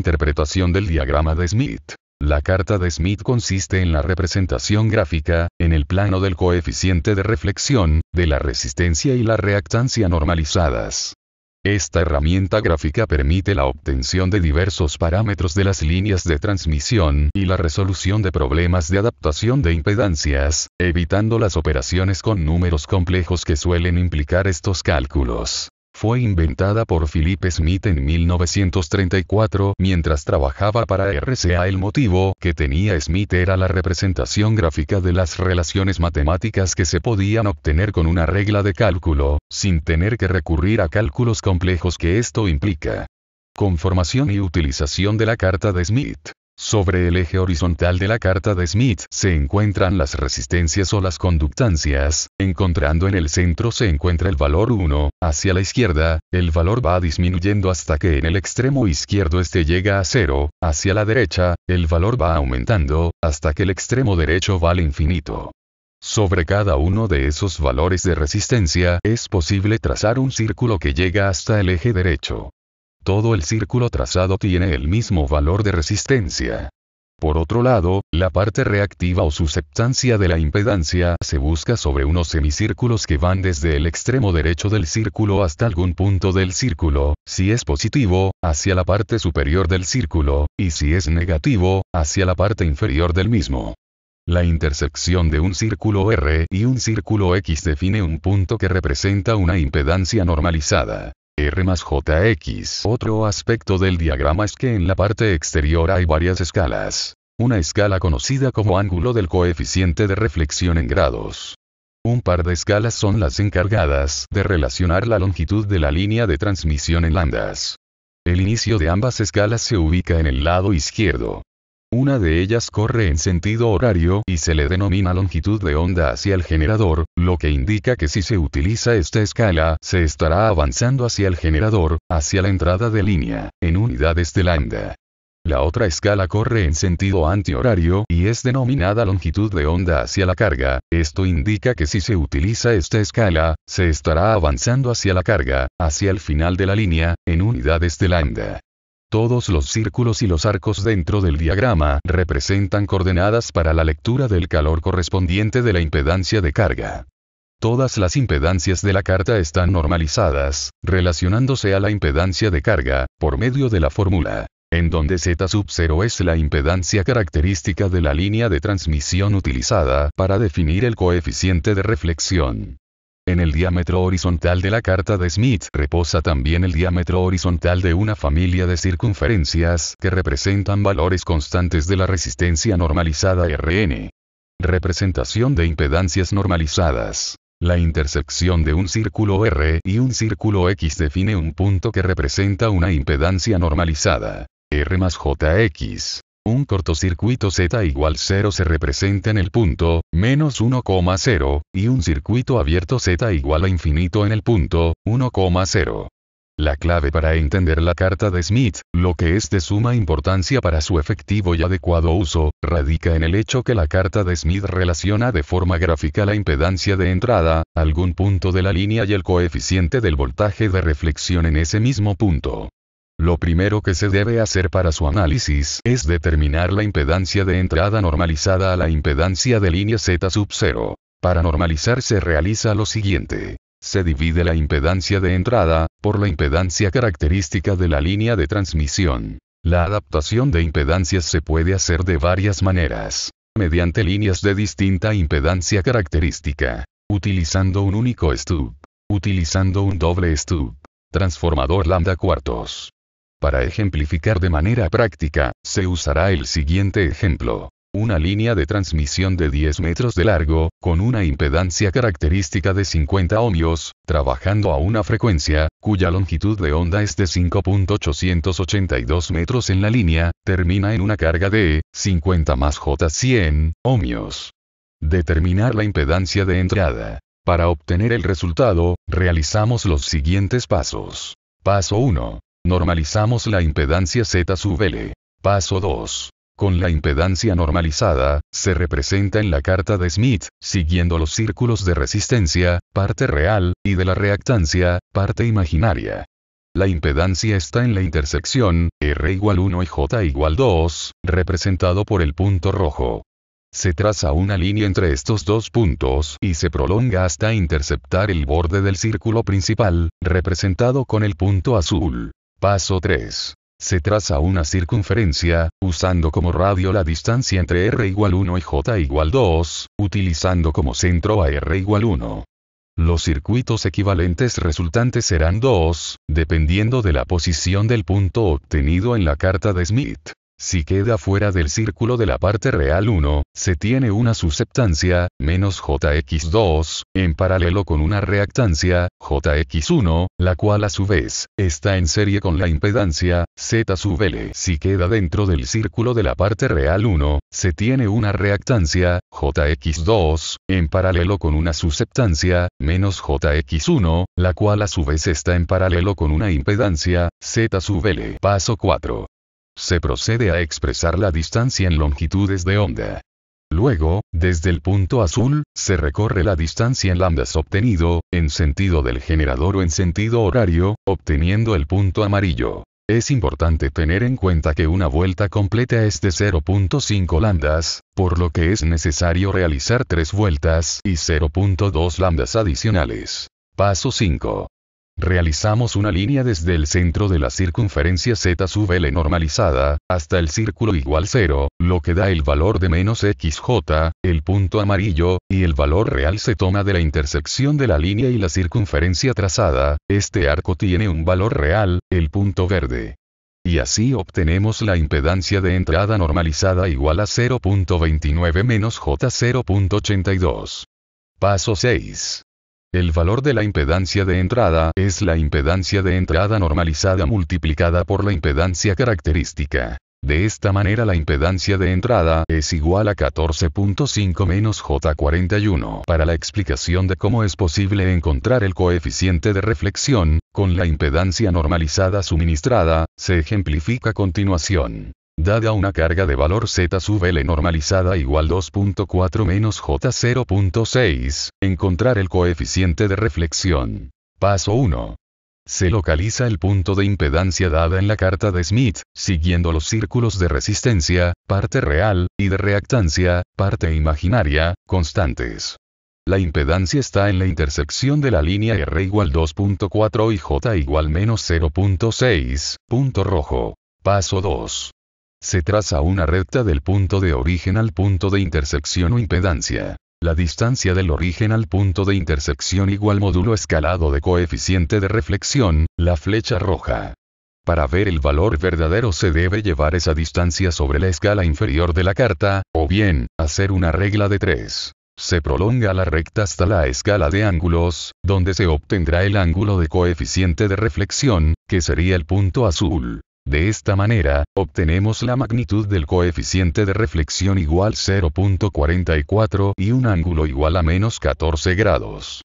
Interpretación del diagrama de Smith. La carta de Smith consiste en la representación gráfica, en el plano del coeficiente de reflexión, de la resistencia y la reactancia normalizadas. Esta herramienta gráfica permite la obtención de diversos parámetros de las líneas de transmisión y la resolución de problemas de adaptación de impedancias, evitando las operaciones con números complejos que suelen implicar estos cálculos. Fue inventada por Philip Smith en 1934 mientras trabajaba para RCA. El motivo que tenía Smith era la representación gráfica de las relaciones matemáticas que se podían obtener con una regla de cálculo, sin tener que recurrir a cálculos complejos que esto implica. Conformación y utilización de la carta de Smith. Sobre el eje horizontal de la carta de Smith se encuentran las resistencias o las conductancias, encontrando en el centro se encuentra el valor 1, hacia la izquierda, el valor va disminuyendo hasta que en el extremo izquierdo este llega a 0, hacia la derecha, el valor va aumentando, hasta que el extremo derecho va al infinito. Sobre cada uno de esos valores de resistencia es posible trazar un círculo que llega hasta el eje derecho. Todo el círculo trazado tiene el mismo valor de resistencia. Por otro lado, la parte reactiva o susceptancia de la impedancia se busca sobre unos semicírculos que van desde el extremo derecho del círculo hasta algún punto del círculo, si es positivo, hacia la parte superior del círculo, y si es negativo, hacia la parte inferior del mismo. La intersección de un círculo R y un círculo X define un punto que representa una impedancia normalizada. R más JX. Otro aspecto del diagrama es que en la parte exterior hay varias escalas. Una escala conocida como ángulo del coeficiente de reflexión en grados. Un par de escalas son las encargadas de relacionar la longitud de la línea de transmisión en lambdas. El inicio de ambas escalas se ubica en el lado izquierdo. Una de ellas corre en sentido horario y se le denomina longitud de onda hacia el generador, lo que indica que si se utiliza esta escala, se estará avanzando hacia el generador, hacia la entrada de línea, en unidades de lambda. La otra escala corre en sentido antihorario y es denominada longitud de onda hacia la carga. Esto indica que si se utiliza esta escala, se estará avanzando hacia la carga, hacia el final de la línea, en unidades de lambda. Todos los círculos y los arcos dentro del diagrama representan coordenadas para la lectura del calor correspondiente de la impedancia de carga. Todas las impedancias de la carta están normalizadas, relacionándose a la impedancia de carga, por medio de la fórmula, en donde Z0 es la impedancia característica de la línea de transmisión utilizada para definir el coeficiente de reflexión. En el diámetro horizontal de la carta de Smith reposa también el diámetro horizontal de una familia de circunferencias que representan valores constantes de la resistencia normalizada Rn. Representación de impedancias normalizadas. La intersección de un círculo R y un círculo X define un punto que representa una impedancia normalizada. R más JX. Un cortocircuito Z igual 0 se representa en el punto, menos 1,0, y un circuito abierto Z igual a infinito en el punto, 1,0. La clave para entender la carta de Smith, lo que es de suma importancia para su efectivo y adecuado uso, radica en el hecho que la carta de Smith relaciona de forma gráfica la impedancia de entrada, algún punto de la línea y el coeficiente del voltaje de reflexión en ese mismo punto. Lo primero que se debe hacer para su análisis es determinar la impedancia de entrada normalizada a la impedancia de línea Z0. Para normalizar se realiza lo siguiente. Se divide la impedancia de entrada por la impedancia característica de la línea de transmisión. La adaptación de impedancias se puede hacer de varias maneras. Mediante líneas de distinta impedancia característica. Utilizando un único stub. Utilizando un doble stub. Transformador lambda cuartos. Para ejemplificar de manera práctica, se usará el siguiente ejemplo. Una línea de transmisión de 10 metros de largo, con una impedancia característica de 50 ohmios, trabajando a una frecuencia, cuya longitud de onda es de 5.882 metros en la línea, termina en una carga de 50 más J100 ohmios. Determinar la impedancia de entrada. Para obtener el resultado, realizamos los siguientes pasos. Paso 1. Normalizamos la impedancia Z sub L. Paso 2. Con la impedancia normalizada, se representa en la carta de Smith, siguiendo los círculos de resistencia, parte real, y de la reactancia, parte imaginaria. La impedancia está en la intersección, R igual 1 y J igual 2, representado por el punto rojo. Se traza una línea entre estos dos puntos y se prolonga hasta interceptar el borde del círculo principal, representado con el punto azul. Paso 3. Se traza una circunferencia, usando como radio la distancia entre R igual 1 y J igual 2, utilizando como centro a R igual 1. Los circuitos equivalentes resultantes serán 2, dependiendo de la posición del punto obtenido en la carta de Smith. Si queda fuera del círculo de la parte real 1, se tiene una susceptancia, menos Jx2, en paralelo con una reactancia, Jx1, la cual a su vez, está en serie con la impedancia, Z sub L. Si queda dentro del círculo de la parte real 1, se tiene una reactancia, Jx2, en paralelo con una susceptancia, menos Jx1, la cual a su vez está en paralelo con una impedancia, Z sub L. Paso 4. Se procede a expresar la distancia en longitudes de onda. Luego, desde el punto azul, se recorre la distancia en lambdas obtenido, en sentido del generador o en sentido horario, obteniendo el punto amarillo. Es importante tener en cuenta que una vuelta completa es de 0.5 lambdas, por lo que es necesario realizar 3 vueltas y 0.2 lambdas adicionales. Paso 5. Realizamos una línea desde el centro de la circunferencia Z sub L normalizada, hasta el círculo igual 0, lo que da el valor de menos XJ, el punto amarillo, y el valor real se toma de la intersección de la línea y la circunferencia trazada. Este arco tiene un valor real, el punto verde. Y así obtenemos la impedancia de entrada normalizada igual a 0.29 menos J 0.82. Paso 6. El valor de la impedancia de entrada es la impedancia de entrada normalizada multiplicada por la impedancia característica. De esta manera la impedancia de entrada es igual a 14.5 menos J41. Para la explicación de cómo es posible encontrar el coeficiente de reflexión, con la impedancia normalizada suministrada, se ejemplifica a continuación. Dada una carga de valor Z sub L normalizada igual 2.4 menos J 0.6, encontrar el coeficiente de reflexión. Paso 1. Se localiza el punto de impedancia dada en la carta de Smith, siguiendo los círculos de resistencia, parte real, y de reactancia, parte imaginaria, constantes. La impedancia está en la intersección de la línea R igual 2.4 y J igual menos 0.6, punto rojo. Paso 2. Se traza una recta del punto de origen al punto de intersección o impedancia. La distancia del origen al punto de intersección igual módulo escalado de coeficiente de reflexión, la flecha roja. Para ver el valor verdadero se debe llevar esa distancia sobre la escala inferior de la carta, o bien, hacer una regla de 3. Se prolonga la recta hasta la escala de ángulos, donde se obtendrá el ángulo de coeficiente de reflexión, que sería el punto azul. De esta manera, obtenemos la magnitud del coeficiente de reflexión igual 0.44 y un ángulo igual a menos 14 grados.